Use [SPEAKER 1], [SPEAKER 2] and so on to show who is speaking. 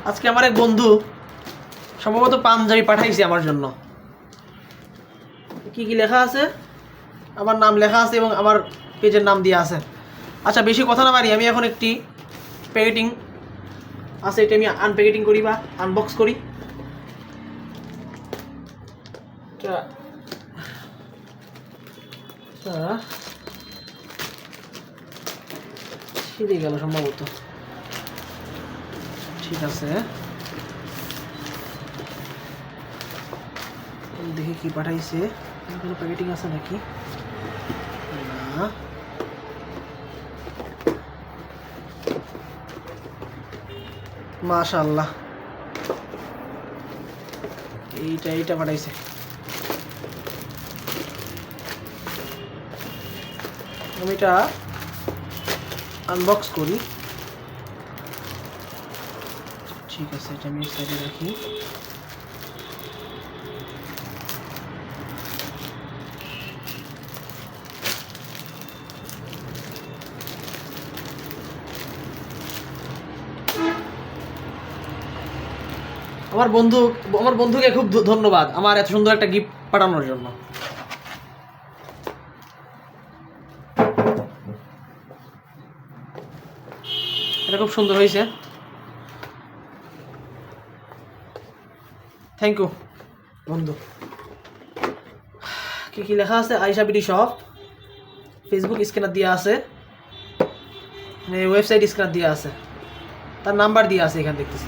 [SPEAKER 1] আজকে আমার এক বন্ধু সম্ভবত পাঞ্জাবি পাঠাইছে আমার জন্য। কি কি লেখা আছে? আমার নাম লেখা আছে এবং আমার পেজের নাম দেওয়া আছে। আচ্ছা, বেশি কথা না বাড়ি, আমি এখন একটি প্যাকেটিং আছে, এটা আমি আনপ্যাকেটিং করি বা আনবক্স করি। ছিঁড়ে গেল সম্ভবত। ঠিক আছে, দেখি কি পাঠাইছে। কোনো প্যাকেটিং আছে নাকি? না। মাশাআল্লাহ, এইটা পাঠাইছে। আমি এটা আনবক্স করি। ঠিক আছে, এটা আমি সাইডে রাখি। আমার বন্ধুকে খুব ধন্যবাদ আমার এত সুন্দর একটা গিফট পাঠানোর জন্য। এটা খুব সুন্দর হয়েছে, থ্যাংক ইউ বন্ধু। কি কি লেখা আছে? Ayesha BD shop, Facebook scanner দেওয়া আছে, ওয়েবসাইট স্ক্যানার দেওয়া আছে, তার নাম্বার দেওয়া আছে এখানে দেখতেছি।